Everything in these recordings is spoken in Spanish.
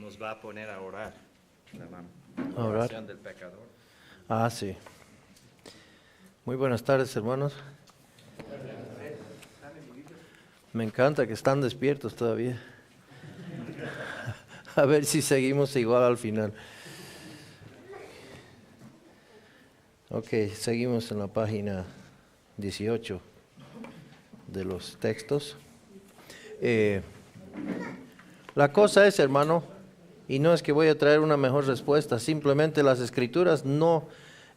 nos va a poner a orar. A orar. Oración del pecador. Ah, sí. Muy buenas tardes, hermanos. Me encanta que están despiertos todavía. A ver si seguimos igual al final. Ok, seguimos en la página 18 de los textos. La cosa es, hermano, y no es que voy a traer una mejor respuesta, simplemente las escrituras no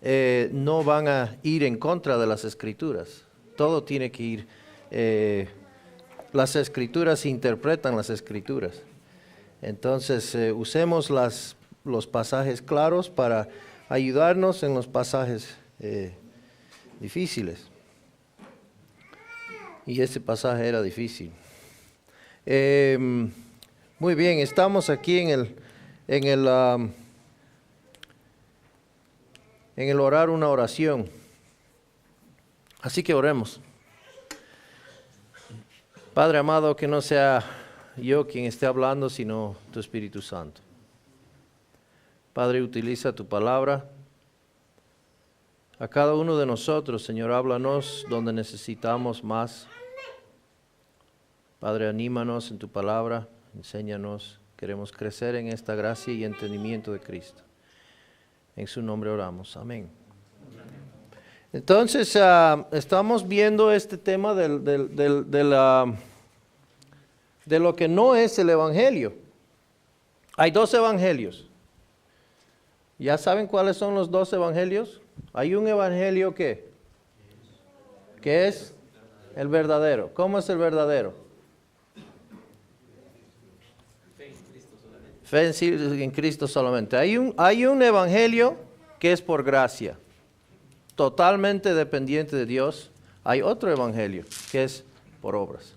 van a ir en contra de las escrituras. Todo tiene que ir, las escrituras interpretan las escrituras. Entonces, usemos los pasajes claros para ayudarnos en los pasajes difíciles. Y ese pasaje era difícil. Muy bien, estamos aquí en el orar una oración. Así que oremos. Padre amado, que no sea yo quien esté hablando, sino tu Espíritu Santo. Padre, utiliza tu palabra. A cada uno de nosotros, Señor, háblanos donde necesitamos más. Padre, anímanos en tu palabra, enséñanos. Queremos crecer en esta gracia y entendimiento de Cristo. En su nombre oramos. Amén. Entonces, estamos viendo este tema de lo que no es el Evangelio. Hay dos evangelios. ¿Ya saben cuáles son los dos evangelios? Hay un evangelio que es el verdadero. ¿Cómo es el verdadero? Fe en Cristo solamente. Hay un evangelio que es por gracia, totalmente dependiente de Dios. Hay otro evangelio que es por obras.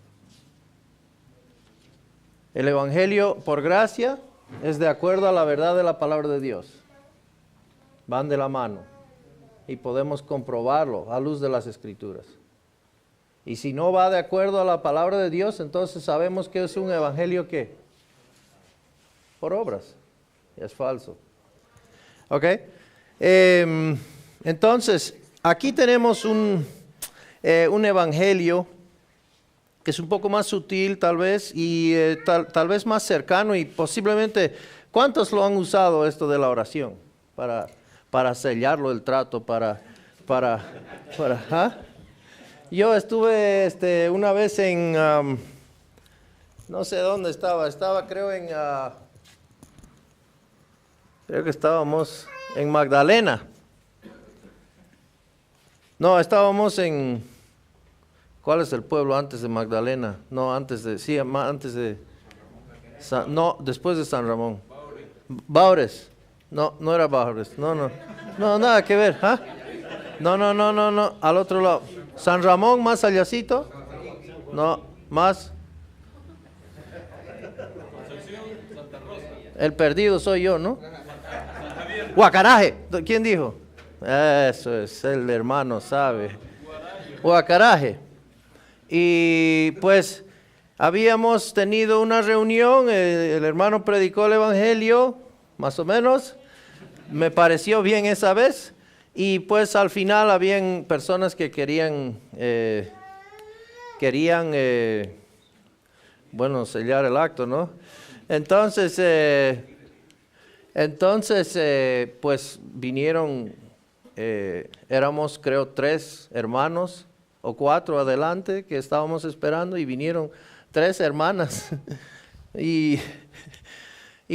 El evangelio por gracia es de acuerdo a la verdad de la palabra de Dios. Van de la mano y podemos comprobarlo a luz de las Escrituras. Y si no va de acuerdo a la palabra de Dios, entonces sabemos que es un evangelio que por obras. Es falso. ¿Ok? Entonces, aquí tenemos un evangelio que es un poco más sutil tal vez y tal vez más cercano y posiblemente, ¿cuántos lo han usado esto de la oración? Para sellarlo el trato, ¿ah? Yo estuve una vez en, no sé dónde estaba creo que estábamos en Magdalena. No, estábamos en, ¿cuál es el pueblo antes de Magdalena? No, después de San Ramón. Baures. No era Baures. No, nada que ver. ¿Ah? No, al otro lado. San Ramón más allácito. No, más. El perdido soy yo, ¿no? Guacaraje. ¿Quién dijo? Eso es, el hermano sabe. Guacaraje. Y pues habíamos tenido una reunión, el hermano predicó el evangelio, más o menos. Me pareció bien esa vez. Y pues al final habían personas que querían sellar el acto, ¿no? Entonces, pues vinieron, éramos creo 3 hermanos o 4 adelante que estábamos esperando y vinieron 3 hermanas y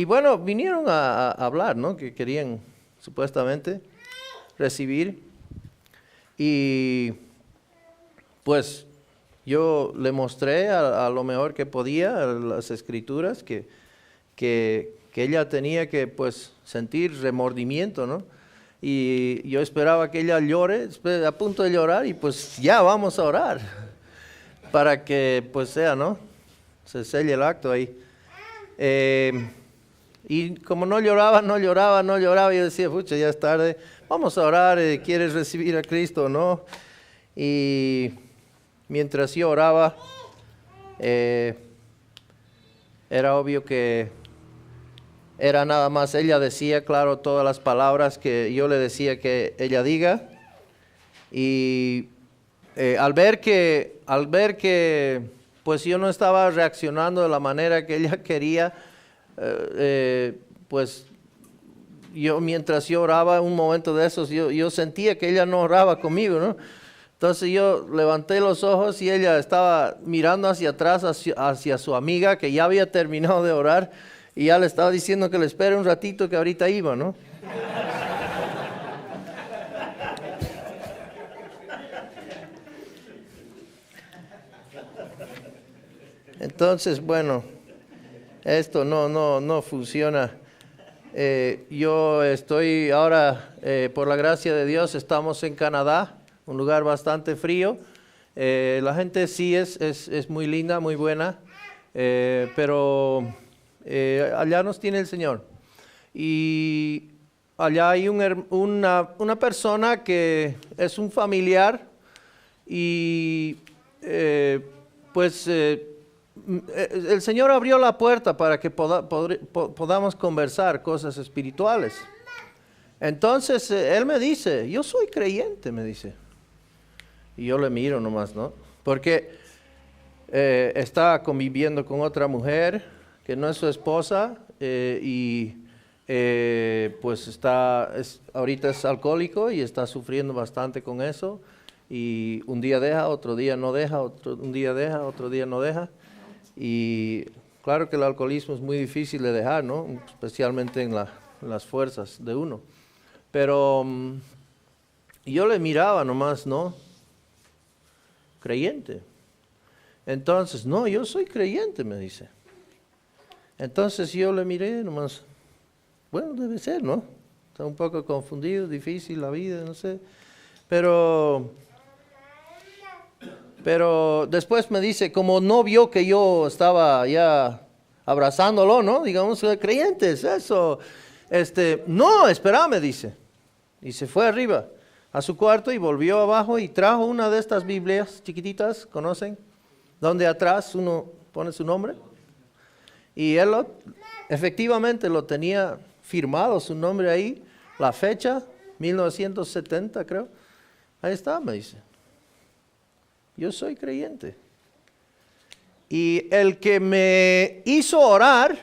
bueno, vinieron a hablar, ¿no? Que querían supuestamente recibir y pues yo le mostré a lo mejor que podía las escrituras que ella tenía que pues sentir remordimiento, ¿no? Y yo esperaba que ella llore, a punto de llorar y pues ya vamos a orar para que pues sea, ¿no? Se selle el acto ahí. Y como no lloraba, yo decía, pucha, ya es tarde, vamos a orar, ¿quieres recibir a Cristo o no? Y mientras yo oraba, era obvio que era nada más, ella decía, claro, todas las palabras que yo le decía que ella diga. Y al ver que pues yo no estaba reaccionando de la manera que ella quería, pues mientras yo oraba, un momento de esos, yo sentía que ella no oraba conmigo, ¿no? Entonces yo levanté los ojos y ella estaba mirando hacia atrás, hacia su amiga que ya había terminado de orar y ya le estaba diciendo que le espere un ratito que ahorita iba, ¿no? Entonces, bueno, esto no funciona. Yo estoy ahora, por la gracia de Dios, estamos en Canadá, un lugar bastante frío. La gente sí es muy linda, muy buena, pero allá nos tiene el Señor. Y allá hay una persona que es un familiar y el Señor abrió la puerta para que podamos conversar cosas espirituales. Entonces él me dice, yo soy creyente, me dice. Y yo le miro nomás, ¿no? Porque está conviviendo con otra mujer que no es su esposa pues ahorita es alcohólico y está sufriendo bastante con eso. Y un día deja, otro día no deja, un día deja, otro día no deja. Y claro que el alcoholismo es muy difícil de dejar, ¿no? Especialmente en las fuerzas de uno. Pero yo le miraba nomás, ¿no? Creyente. Entonces, no, yo soy creyente, me dice. Entonces yo le miré nomás, bueno, debe ser, ¿no? Está un poco confundido, difícil la vida, no sé. Pero después me dice, como no vio que yo estaba ya abrazándolo, ¿no? Digamos, creyentes, eso. No, espérame, dice. Y se fue arriba a su cuarto y volvió abajo y trajo una de estas Biblias chiquititas, ¿conocen? Donde atrás uno pone su nombre. Y él efectivamente lo tenía firmado, su nombre ahí, la fecha, 1970 creo. Ahí está, me dice. Yo soy creyente. Y el que me hizo orar,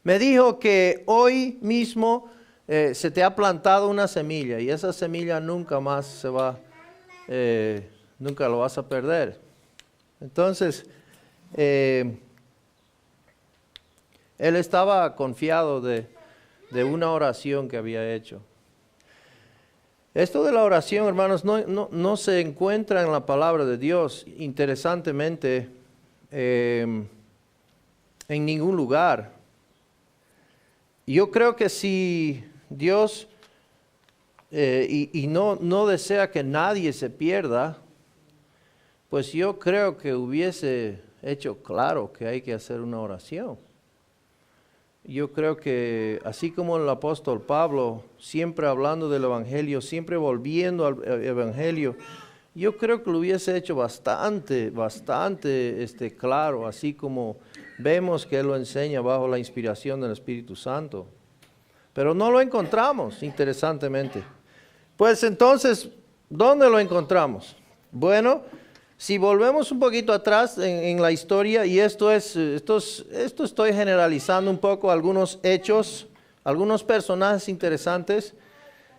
me dijo que hoy mismo se te ha plantado una semilla y esa semilla nunca más nunca lo vas a perder. Entonces, él estaba confiado de una oración que había hecho. Esto de la oración, hermanos, no se encuentra en la palabra de Dios, interesantemente, en ningún lugar. Yo creo que si Dios no desea que nadie se pierda, pues yo creo que hubiese hecho claro que hay que hacer una oración. Yo creo que así como el apóstol Pablo, siempre hablando del Evangelio, siempre volviendo al Evangelio, yo creo que lo hubiese hecho bastante claro, así como vemos que él lo enseña bajo la inspiración del Espíritu Santo. Pero no lo encontramos, interesantemente. Pues entonces, ¿dónde lo encontramos? Bueno, si volvemos un poquito atrás en la historia, y esto estoy generalizando un poco algunos hechos, algunos personajes interesantes,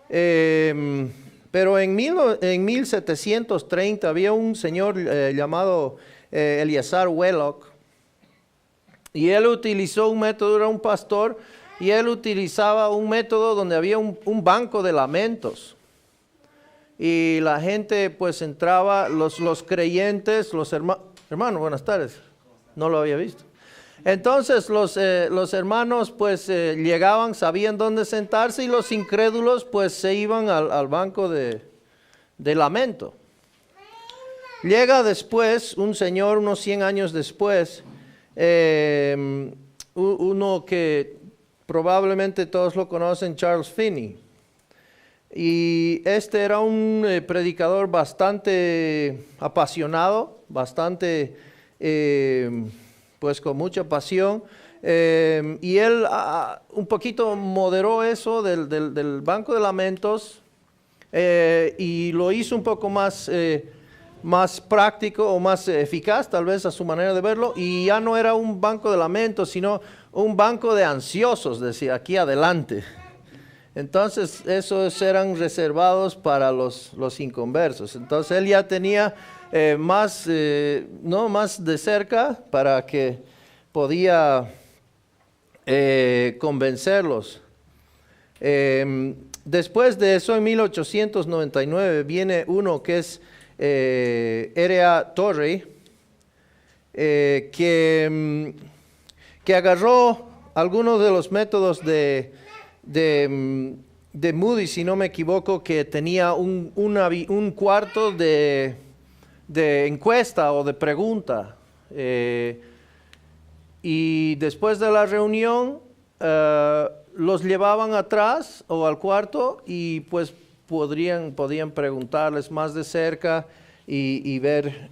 pero en 1730 había un señor llamado Eleazar Wheelock, y él utilizó un método, era un pastor, y él utilizaba un método donde había un banco de lamentos. Y la gente pues entraba, los creyentes, los hermanos, buenas tardes, no lo había visto. Entonces los hermanos pues llegaban, sabían dónde sentarse y los incrédulos pues se iban al banco de lamento. Llega después un señor, unos 100 años después, uno que probablemente todos lo conocen, Charles Finney. Y este era un predicador bastante apasionado, bastante, pues con mucha pasión. Y él un poquito moderó eso del Banco de Lamentos y lo hizo un poco más práctico o más eficaz, tal vez a su manera de verlo, y ya no era un banco de lamentos, sino un banco de ansiosos, decía, aquí adelante. Entonces, esos eran reservados para los inconversos. Entonces, él ya tenía más de cerca para que podía convencerlos. Después de eso, en 1899, viene uno que es R.A. Torrey, que agarró algunos de los métodos de Moody, si no me equivoco, que tenía un cuarto de encuesta o de pregunta. Y después de la reunión, los llevaban atrás o al cuarto y pues podían preguntarles más de cerca y ver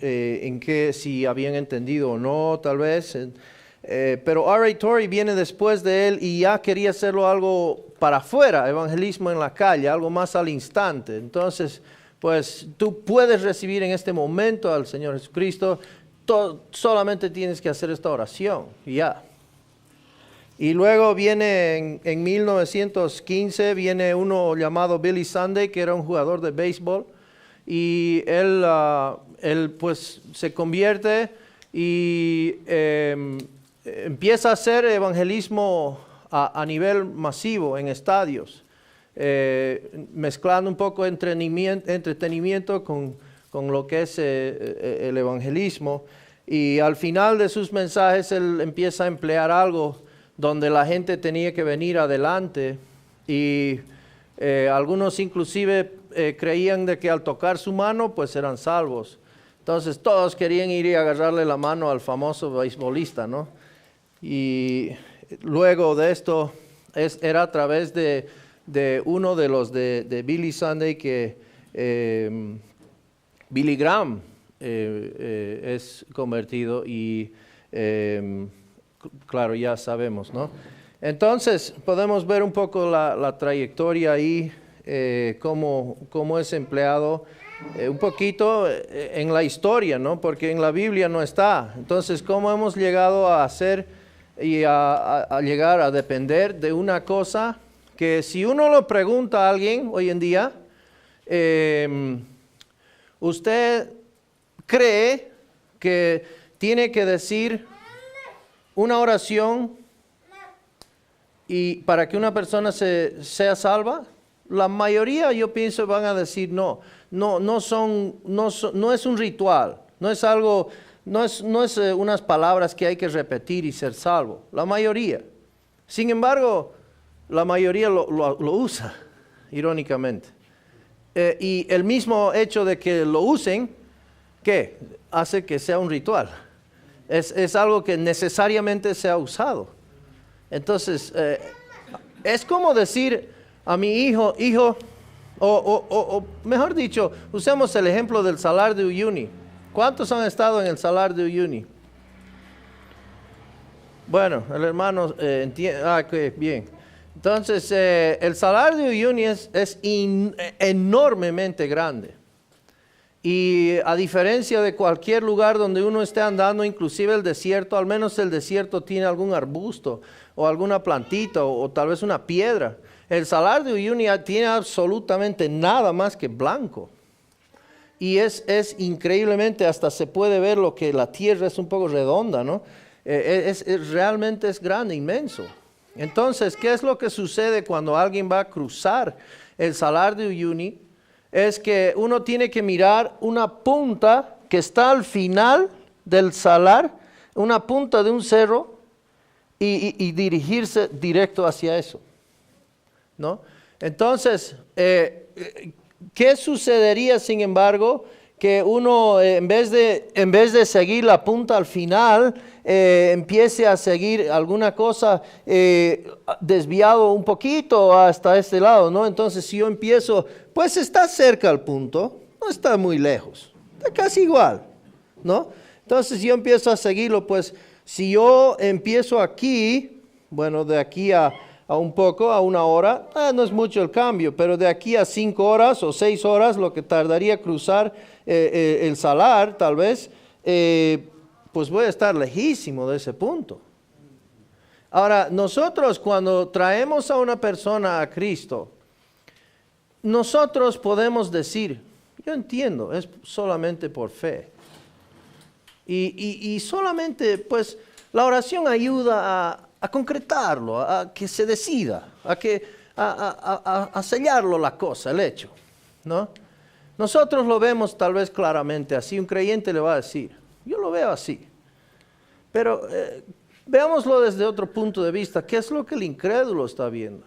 si habían entendido o no, tal vez. Pero R.A. Torrey viene después de él y ya quería hacerlo algo para afuera, evangelismo en la calle, algo más al instante. Entonces, pues tú puedes recibir en este momento al Señor Jesucristo, solamente tienes que hacer esta oración y ya. Y luego viene en 1915, viene uno llamado Billy Sunday, que era un jugador de béisbol, y él pues se convierte y empieza a hacer evangelismo a nivel masivo en estadios, mezclando un poco entretenimiento con lo que es el evangelismo. Y al final de sus mensajes él empieza a emplear algo donde la gente tenía que venir adelante y algunos inclusive creían de que al tocar su mano pues eran salvos. Entonces todos querían ir y agarrarle la mano al famoso beisbolista, ¿no? Y luego de esto era a través de uno de los de Billy Sunday que Billy Graham es convertido y claro, ya sabemos, ¿no? Entonces, podemos ver un poco la trayectoria ahí, cómo es empleado, un poquito en la historia, ¿no? Porque en la Biblia no está. Entonces, cómo hemos llegado a hacer y a llegar a depender de una cosa que si uno lo pregunta a alguien hoy en día, ¿usted cree que tiene que decir una oración y para que una persona sea salva? La mayoría, yo pienso, van a decir no es un ritual, no es algo, no es unas palabras que hay que repetir y ser salvo. La mayoría. Sin embargo, la mayoría lo usa, irónicamente. Y el mismo hecho de que lo usen, ¿qué? Hace que sea un ritual. Es algo que necesariamente se ha usado. Entonces, es como decir a mi hijo, o mejor dicho, usemos el ejemplo del Salar de Uyuni. ¿Cuántos han estado en el Salar de Uyuni? Bueno, el hermano entiende. Okay, bien. Entonces, el Salar de Uyuni es enormemente grande. Y a diferencia de cualquier lugar donde uno esté andando, inclusive el desierto, al menos el desierto tiene algún arbusto o alguna plantita o tal vez una piedra. El Salar de Uyuni tiene absolutamente nada más que blanco. Y es increíblemente, hasta se puede ver lo que la tierra es un poco redonda, ¿no? Realmente es grande, inmenso. Entonces, ¿qué es lo que sucede cuando alguien va a cruzar el Salar de Uyuni? Es que uno tiene que mirar una punta que está al final del salar, una punta de un cerro, y dirigirse directo hacia eso, ¿no? Entonces, ¿qué sucedería, sin embargo, que uno en vez de seguir la punta al final, empiece a seguir alguna cosa desviado un poquito hasta este lado, ¿no? Entonces, si yo empiezo, pues está cerca al punto, no está muy lejos, está casi igual, ¿no? Entonces, yo empiezo a seguirlo, pues Si yo empiezo aquí, bueno, de aquí a un poco, a 1 hora, no es mucho el cambio, pero de aquí a 5 horas o 6 horas, lo que tardaría cruzar el Salar, tal vez, pues voy a estar lejísimo de ese punto. Ahora, nosotros cuando traemos a una persona a Cristo, nosotros podemos decir, yo entiendo, es solamente por fe. Y solamente, pues, la oración ayuda a concretarlo, a que se decida, a sellarlo la cosa, el hecho, ¿no? Nosotros lo vemos tal vez claramente así, un creyente le va a decir, yo lo veo así, pero veámoslo desde otro punto de vista. ¿Qué es lo que el incrédulo está viendo?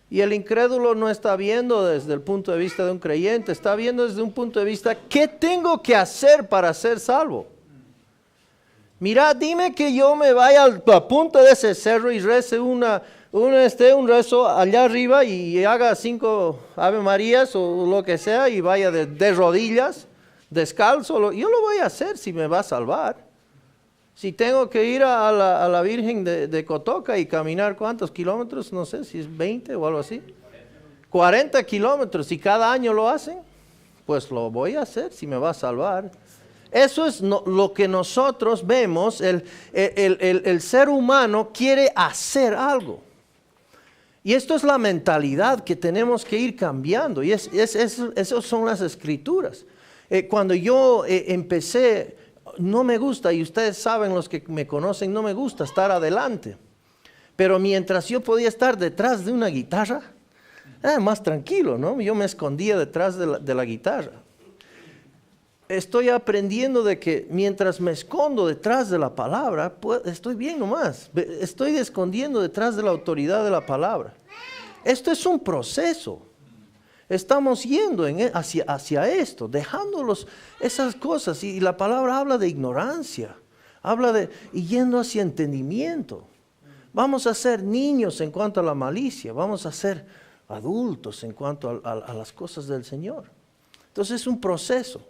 Y el incrédulo no está viendo desde el punto de vista de un creyente, está viendo desde un punto de vista, ¿qué tengo que hacer para ser salvo? Mira, dime que yo me vaya a la punta de ese cerro y rece un rezo allá arriba y haga 5 Ave Marías o lo que sea y vaya de rodillas, descalzo. Yo lo voy a hacer si me va a salvar. Si tengo que ir a la Virgen de Cotoca y caminar ¿cuántos kilómetros? No sé si es 20 o algo así. 40 kilómetros y cada año lo hacen, pues lo voy a hacer si me va a salvar. Eso es lo que nosotros vemos, el ser humano quiere hacer algo. Y esto es la mentalidad que tenemos que ir cambiando. Y esas son las escrituras. Cuando yo empecé, no me gusta, y ustedes saben, los que me conocen, no me gusta estar adelante. Pero mientras yo podía estar detrás de una guitarra, más tranquilo, ¿no? Yo me escondía detrás de la guitarra. Estoy aprendiendo de que mientras me escondo detrás de la palabra, pues, estoy bien nomás. Estoy escondiendo detrás de la autoridad de la palabra. Esto es un proceso. Estamos yendo hacia esto, dejándolos esas cosas. Y la palabra habla de ignorancia, y yendo hacia entendimiento. Vamos a ser niños en cuanto a la malicia, vamos a ser adultos en cuanto a las cosas del Señor. Entonces es un proceso.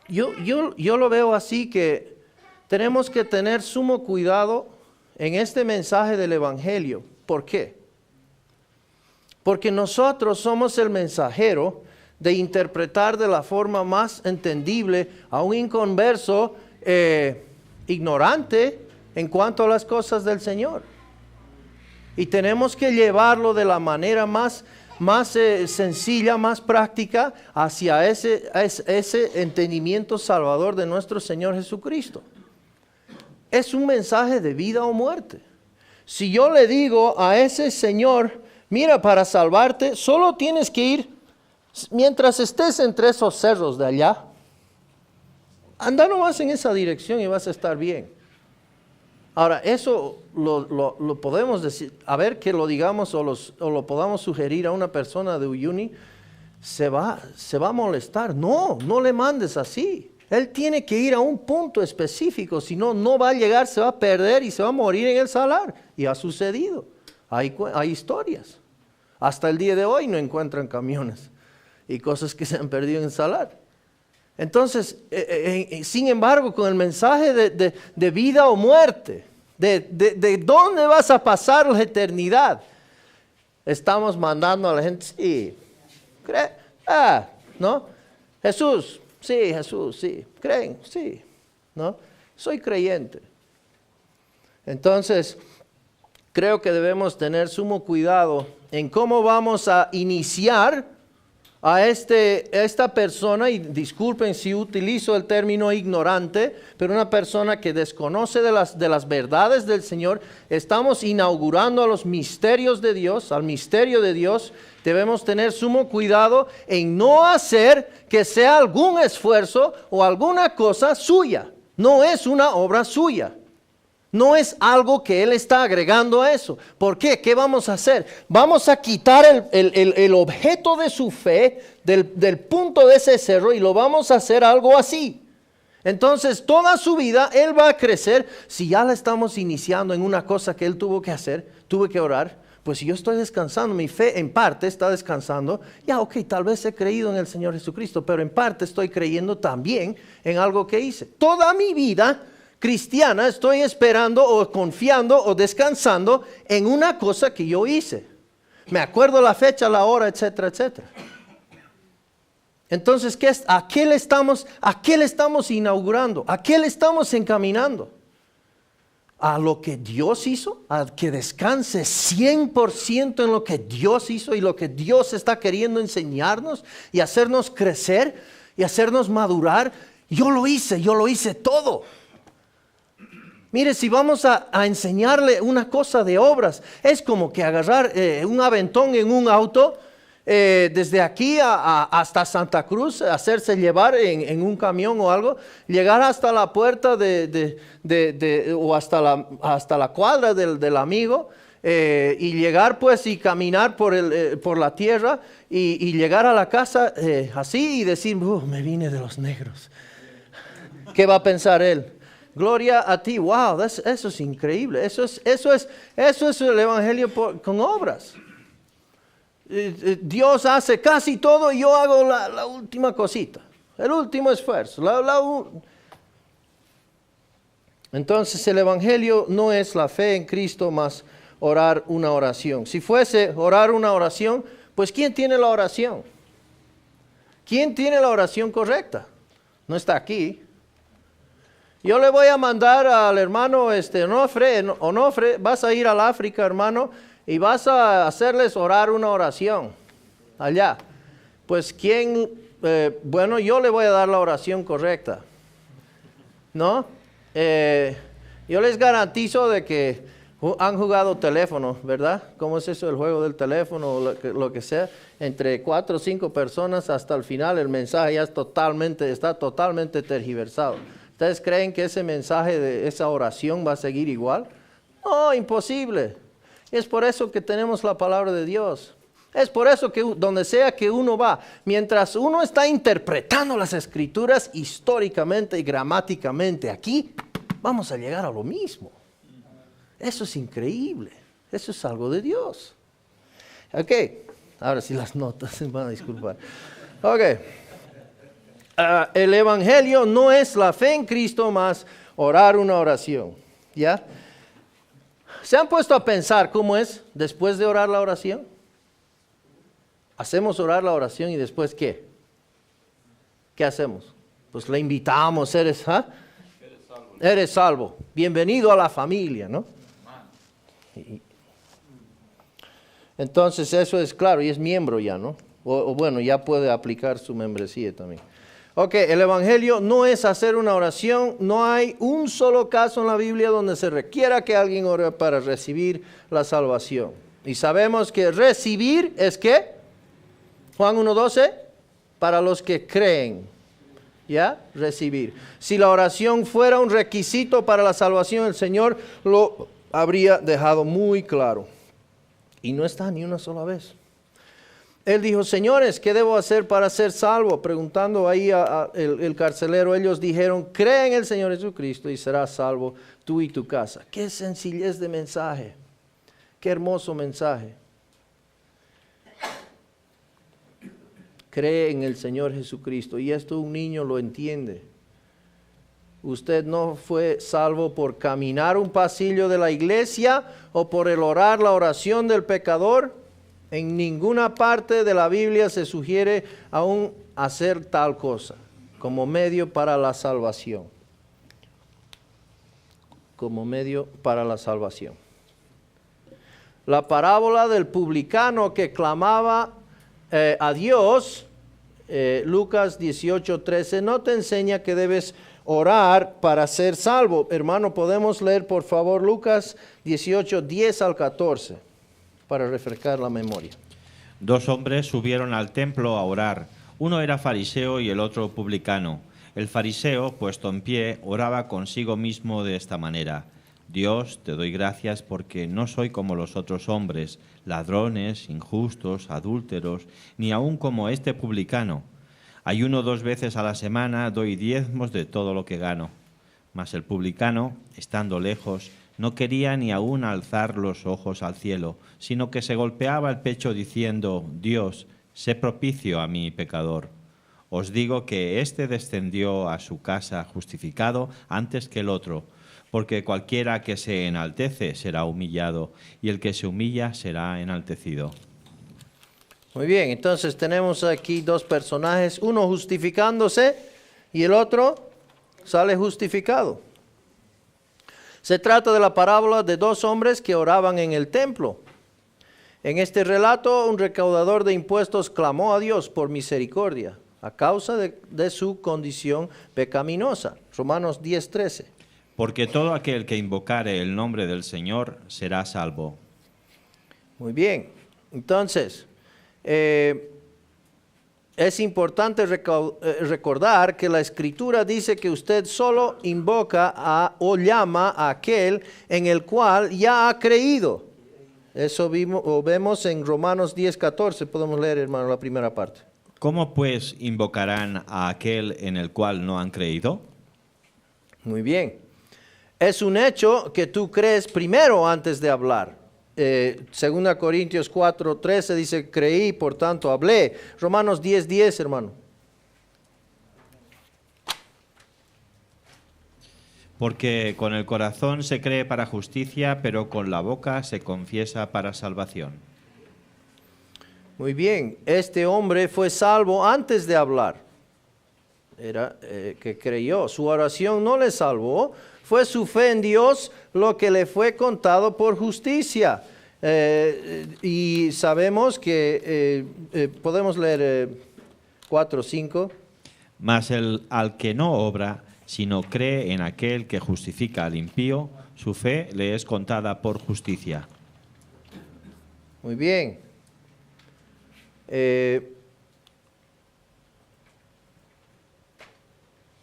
Yo lo veo así, que tenemos que tener sumo cuidado en este mensaje del Evangelio. ¿Por qué? Porque nosotros somos el mensajero de interpretar de la forma más entendible a un inconverso ignorante en cuanto a las cosas del Señor. Y tenemos que llevarlo de la manera más sencilla, más práctica, hacia ese entendimiento salvador de nuestro Señor Jesucristo. Es un mensaje de vida o muerte. Si yo le digo a ese Señor, mira, para salvarte, solo tienes que ir, mientras estés entre esos cerros de allá, anda nomás en esa dirección y vas a estar bien. Ahora, eso lo podemos decir, a ver que lo digamos o lo podamos sugerir a una persona de Uyuni, se va a molestar. No le mandes así. Él tiene que ir a un punto específico, si no, no va a llegar, se va a perder y se va a morir en el Salar. Y ha sucedido. Hay historias. Hasta el día de hoy no encuentran camiones y cosas que se han perdido en el Salar. Entonces, sin embargo, con el mensaje de vida o muerte, de dónde vas a pasar la eternidad, estamos mandando a la gente, sí, ¿no? Jesús, sí, creen, sí, ¿no? Soy creyente. Entonces, creo que debemos tener sumo cuidado en cómo vamos a iniciar a esta persona, y disculpen si utilizo el término ignorante, pero una persona que desconoce de las verdades del Señor. Estamos inaugurando a los misterios de Dios, al misterio de Dios. Debemos tener sumo cuidado en no hacer que sea algún esfuerzo o alguna cosa suya. No es una obra suya. No es algo que Él está agregando a eso. ¿Por qué? ¿Qué vamos a hacer? Vamos a quitar el objeto de su fe del punto de ese cerro y lo vamos a hacer algo así. Entonces, toda su vida Él va a crecer. Si ya la estamos iniciando en una cosa que Él tuvo que hacer, tuve que orar, pues yo estoy descansando, mi fe en parte está descansando. Ya, ok, tal vez he creído en el Señor Jesucristo, pero en parte estoy creyendo también en algo que hice. Toda mi vida cristiana estoy esperando o confiando o descansando en una cosa que yo hice. Me acuerdo la fecha, la hora, etcétera, etcétera. Entonces, ¿a qué le estamos inaugurando? ¿A qué le estamos encaminando? ¿A lo que Dios hizo? ¿A que descanse 100% en lo que Dios hizo y lo que Dios está queriendo enseñarnos y hacernos crecer y hacernos madurar? Yo lo hice todo. Mire, si vamos a enseñarle una cosa de obras, es como que agarrar un aventón en un auto, desde aquí hasta Santa Cruz, hacerse llevar en un camión o algo, llegar hasta la puerta o hasta la cuadra del amigo, y llegar pues y caminar por la tierra y llegar a la casa así y decir, me vine de los negros. ¿Qué va a pensar él? Gloria a ti, wow, eso es increíble, eso es el evangelio con obras. Dios hace casi todo y yo hago la última cosita, el último esfuerzo. Entonces el evangelio no es la fe en Cristo más orar una oración. Si fuese orar una oración, pues ¿quién tiene la oración? ¿Quién tiene la oración correcta? No está aquí. Yo le voy a mandar al hermano Onofre, vas a ir al África, hermano, y vas a hacerles orar una oración allá. Pues yo le voy a dar la oración correcta, ¿no? Yo les garantizo de que han jugado teléfono, ¿verdad? ¿Cómo es eso, el juego del teléfono o lo que sea? Entre 4 o 5 personas hasta el final el mensaje ya está totalmente tergiversado. ¿Ustedes creen que ese mensaje de esa oración va a seguir igual? No, imposible. Es por eso que tenemos la palabra de Dios. Es por eso que donde sea que uno va, mientras uno está interpretando las escrituras históricamente y gramáticamente aquí, vamos a llegar a lo mismo. Eso es increíble. Eso es algo de Dios. Ok, ahora sí las notas, me van a disculpar. Ok. El evangelio no es la fe en Cristo más orar una oración, ¿ya? ¿Se han puesto a pensar cómo es después de orar la oración? Hacemos orar la oración y después ¿qué? ¿Qué hacemos? Pues le invitamos, eres salvo, bienvenido a la familia, ¿no? Entonces eso es claro y es miembro ya, ¿no? O bueno, ya puede aplicar su membresía también. Ok, el evangelio no es hacer una oración. No hay un solo caso en la Biblia donde se requiera que alguien ore para recibir la salvación. Y sabemos que recibir es ¿qué? Juan 1:12, para los que creen. ¿Ya? Recibir. Si la oración fuera un requisito para la salvación, el Señor lo habría dejado muy claro. Y no está ni una sola vez. Él dijo, señores, ¿qué debo hacer para ser salvo? Preguntando ahí el carcelero, ellos dijeron, cree en el Señor Jesucristo y serás salvo tú y tu casa. Qué sencillez de mensaje, qué hermoso mensaje. Cree en el Señor Jesucristo y esto un niño lo entiende. Usted no fue salvo por caminar un pasillo de la iglesia o por el orar la oración del pecador. En ninguna parte de la Biblia se sugiere aún hacer tal cosa como medio para la salvación. Como medio para la salvación. La parábola del publicano que clamaba a Dios, Lucas 18:13, no te enseña que debes orar para ser salvo. Hermano, podemos leer por favor Lucas 18:10 al 14. Para refrescar la memoria. 2 hombres subieron al templo a orar. Uno era fariseo y el otro publicano. El fariseo, puesto en pie, oraba consigo mismo de esta manera: Dios, te doy gracias porque no soy como los otros hombres, ladrones, injustos, adúlteros, ni aun como este publicano. Ayuno 2 veces a la semana, doy diezmos de todo lo que gano. Mas el publicano, estando lejos, No quería ni aún alzar los ojos al cielo, sino que se golpeaba el pecho diciendo: Dios, sé propicio a mi pecador. Os digo que éste descendió a su casa justificado antes que el otro, porque cualquiera que se enaltece será humillado, y el que se humilla será enaltecido. Muy bien, entonces tenemos aquí dos personajes, uno justificándose y el otro sale justificado. Se trata de la parábola de dos hombres que oraban en el templo. En este relato, un recaudador de impuestos clamó a Dios por misericordia a causa de su condición pecaminosa. Romanos 10:13. Porque todo aquel que invocare el nombre del Señor será salvo. Muy bien, entonces es importante recordar que la Escritura dice que usted solo invoca o llama a aquel en el cual ya ha creído. Eso vemos en Romanos 10:14. Podemos leer, hermano, la primera parte. ¿Cómo pues invocarán a aquel en el cual no han creído? Muy bien. Es un hecho que tú crees primero antes de hablar. 2 Corintios 4:13 dice, creí, por tanto hablé. Romanos 10:10, hermano. Porque con el corazón se cree para justicia, pero con la boca se confiesa para salvación. Muy bien, este hombre fue salvo antes de hablar. Era que creyó. Su oración no le salvó. Fue su fe en Dios lo que le fue contado por justicia. Y sabemos que podemos leer 4:5. Mas al que no obra, sino cree en aquel que justifica al impío, su fe le es contada por justicia. Muy bien.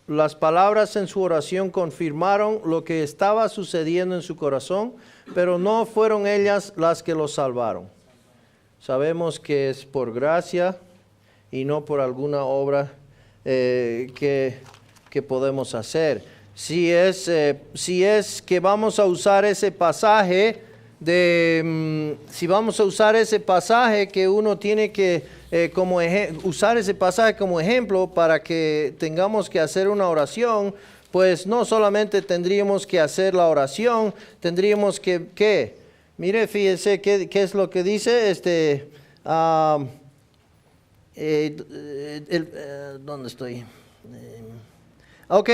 Las palabras en su oración confirmaron lo que estaba sucediendo en su corazón, pero no fueron ellas las que lo salvaron. Sabemos que es por gracia y no por alguna obra que podemos hacer. Si es que vamos a usar ese pasaje si vamos a usar ese pasaje que uno tiene que usar ese pasaje como ejemplo para que tengamos que hacer una oración, pues no solamente tendríamos que hacer la oración, tendríamos que, ¿qué? Mire, fíjese qué es lo que dice, ¿dónde estoy? Ok,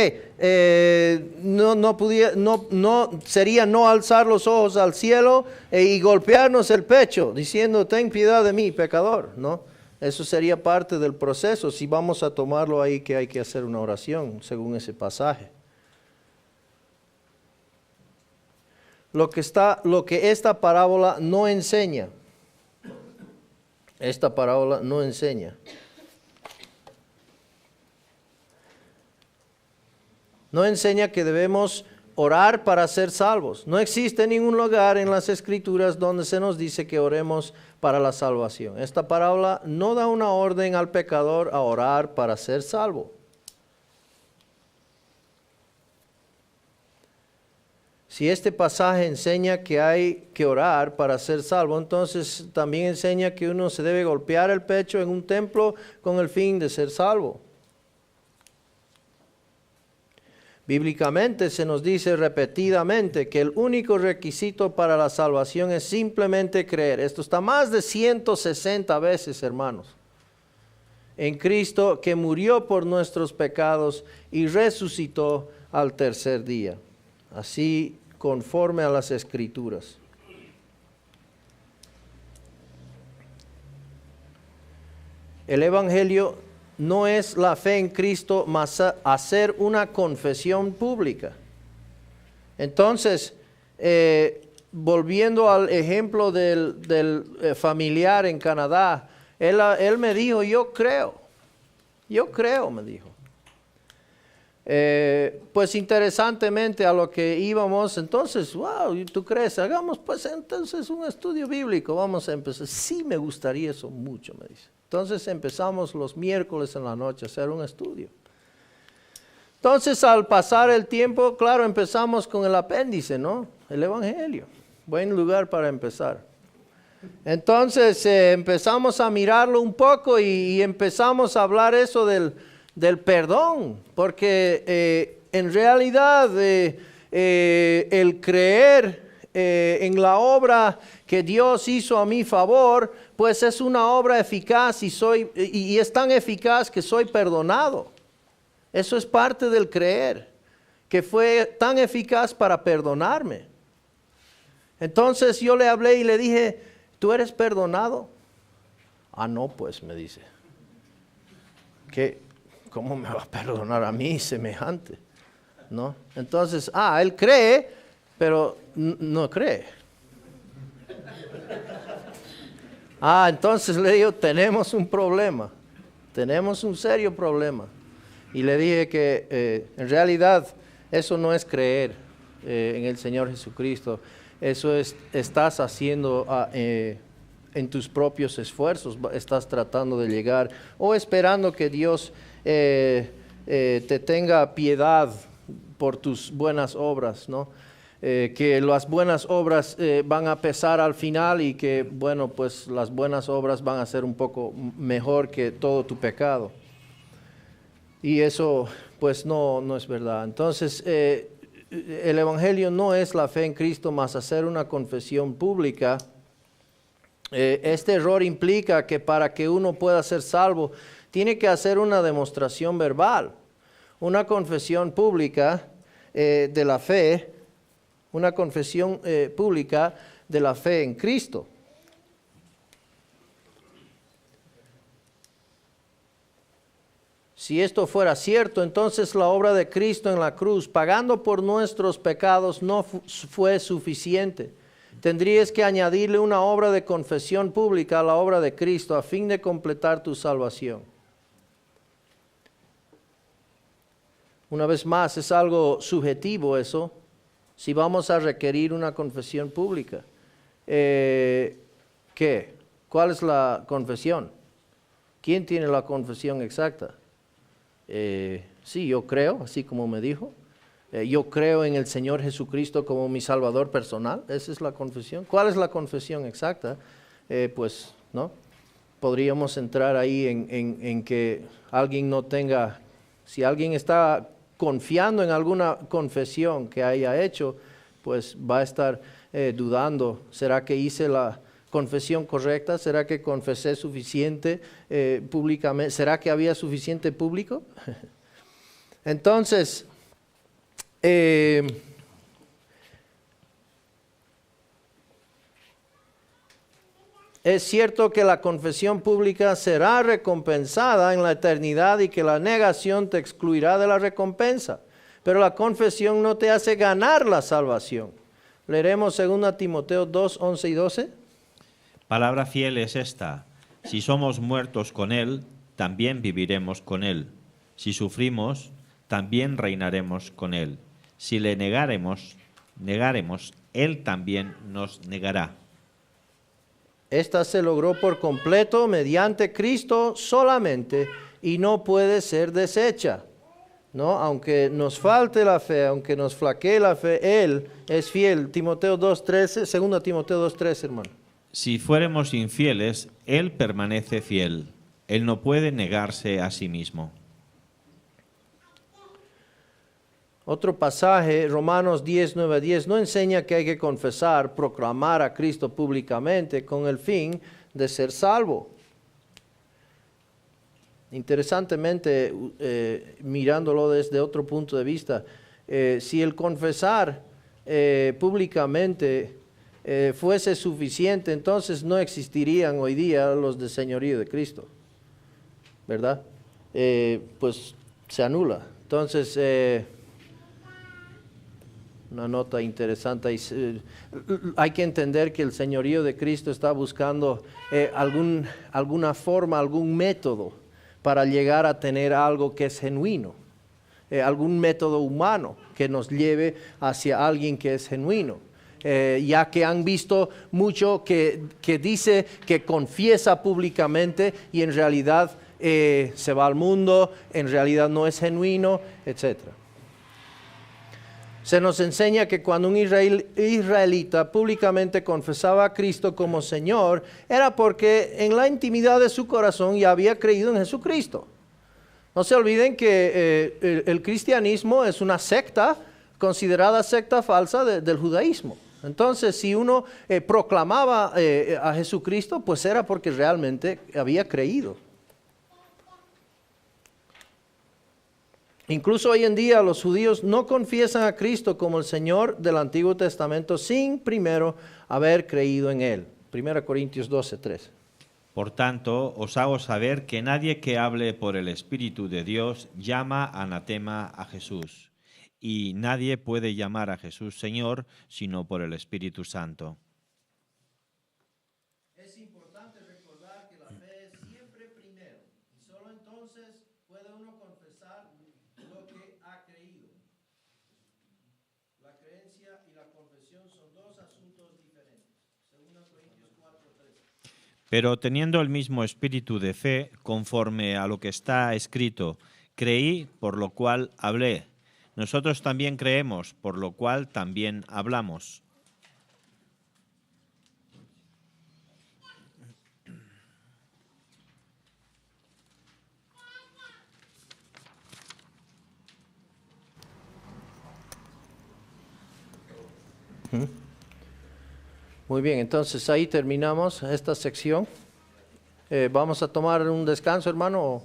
sería no alzar los ojos al cielo y golpearnos el pecho, diciendo, ten piedad de mí, pecador, ¿no? Eso sería parte del proceso, si vamos a tomarlo ahí que hay que hacer una oración, según ese pasaje. Lo que esta parábola no enseña, no enseña que debemos orar para ser salvos. No existe ningún lugar en las Escrituras donde se nos dice que oremos para la salvación. Esta parábola no da una orden al pecador a orar para ser salvo. Si este pasaje enseña que hay que orar para ser salvo, entonces también enseña que uno se debe golpear el pecho en un templo con el fin de ser salvo. Bíblicamente se nos dice repetidamente que el único requisito para la salvación es simplemente creer. Esto está más de 160 veces, hermanos. En Cristo que murió por nuestros pecados y resucitó al tercer día. Así conforme a las Escrituras. El Evangelio no es la fe en Cristo, más hacer una confesión pública. Entonces, volviendo al ejemplo del familiar en Canadá, él me dijo, yo creo, me dijo. Pues interesantemente a lo que íbamos, entonces, wow, ¿tú crees? Hagamos pues entonces un estudio bíblico, vamos a empezar. Sí, me gustaría eso mucho, me dice. Entonces empezamos los miércoles en la noche a hacer un estudio. Entonces, al pasar el tiempo, claro, empezamos con el apéndice, ¿no? El Evangelio. Buen lugar para empezar. Entonces, empezamos a mirarlo un poco y empezamos a hablar eso del perdón, porque en realidad el creer en la obra que Dios hizo a mi favor, pues es una obra eficaz y es tan eficaz que soy perdonado. Eso es parte del creer, que fue tan eficaz para perdonarme. Entonces yo le hablé y le dije, ¿tú eres perdonado? Ah, no, pues me dice. ¿Cómo me va a perdonar a mí semejante? ¿No? Entonces, él cree, pero no cree. Entonces le digo, tenemos un problema. Tenemos un serio problema. Y le dije que en realidad eso no es creer en el Señor Jesucristo. Eso estás haciendo en tus propios esfuerzos. Estás tratando de llegar o esperando que Dios te tenga piedad por tus buenas obras, ¿no? Que las buenas obras van a pesar al final y que, bueno, pues las buenas obras van a ser un poco mejor que todo tu pecado. Y eso, pues no es verdad. Entonces, el Evangelio no es la fe en Cristo, más hacer una confesión pública. Este error implica que para que uno pueda ser salvo, tiene que hacer una demostración verbal, una confesión pública de la fe, una confesión pública de la fe en Cristo. Si esto fuera cierto, entonces la obra de Cristo en la cruz, pagando por nuestros pecados, no fue suficiente. Tendrías que añadirle una obra de confesión pública a la obra de Cristo a fin de completar tu salvación. Una vez más, es algo subjetivo eso, si vamos a requerir una confesión pública. ¿Qué? ¿Cuál es la confesión? ¿Quién tiene la confesión exacta? Sí, yo creo, así como me dijo. Yo creo en el Señor Jesucristo como mi Salvador personal. Esa es la confesión. ¿Cuál es la confesión exacta? Pues, ¿no? Podríamos entrar ahí en que alguien no tenga, si alguien está confiando en alguna confesión que haya hecho, pues va a estar dudando. ¿Será que hice la confesión correcta? ¿Será que confesé suficiente públicamente? ¿Será que había suficiente público? Entonces, es cierto que la confesión pública será recompensada en la eternidad y que la negación te excluirá de la recompensa, pero la confesión no te hace ganar la salvación. Leeremos 2 Timoteo 2, 11 y 12. Palabra fiel es esta: si somos muertos con Él, también viviremos con Él. Si sufrimos, también reinaremos con Él. Si le negaremos, Él también nos negará. Esta se logró por completo mediante Cristo solamente y no puede ser deshecha, ¿no? Aunque nos falte la fe, aunque nos flaquee la fe, Él es fiel. Timoteo 2:13, 2 Timoteo 2:13, hermano. Si fuéramos infieles, Él permanece fiel. Él no puede negarse a sí mismo. Otro pasaje, Romanos 10, 9 a 10, no enseña que hay que confesar, proclamar a Cristo públicamente con el fin de ser salvo. Interesantemente, mirándolo desde otro punto de vista, si el confesar públicamente fuese suficiente, entonces no existirían hoy día los de señorío de Cristo, ¿verdad? Pues se anula. Entonces, una nota interesante. Hay que entender que el señorío de Cristo está buscando alguna forma, algún método para llegar a tener algo que es genuino, algún método humano que nos lleve hacia alguien que es genuino. Ya que han visto mucho que dice que confiesa públicamente y en realidad se va al mundo, en realidad no es genuino, etc. Se nos enseña que cuando un israelita públicamente confesaba a Cristo como Señor, era porque en la intimidad de su corazón ya había creído en Jesucristo. No se olviden que el cristianismo es una secta, considerada secta falsa del judaísmo. Entonces, si uno proclamaba a Jesucristo, pues era porque realmente había creído. Incluso hoy en día los judíos no confiesan a Cristo como el Señor del Antiguo Testamento sin primero haber creído en Él. 1 Corintios 12:3. Por tanto, os hago saber que nadie que hable por el Espíritu de Dios llama anatema a Jesús, y nadie puede llamar a Jesús Señor sino por el Espíritu Santo. Es importante recordar que la fe es siempre primero, y solo entonces puede uno confesar lo que ha creído. La creencia y la confesión son dos asuntos diferentes. 2 Corintios 4:13. Pero teniendo el mismo espíritu de fe, conforme a lo que está escrito, creí, por lo cual hablé. Nosotros también creemos, por lo cual también hablamos. Muy bien, entonces ahí terminamos esta sección. Vamos a tomar un descanso, hermano.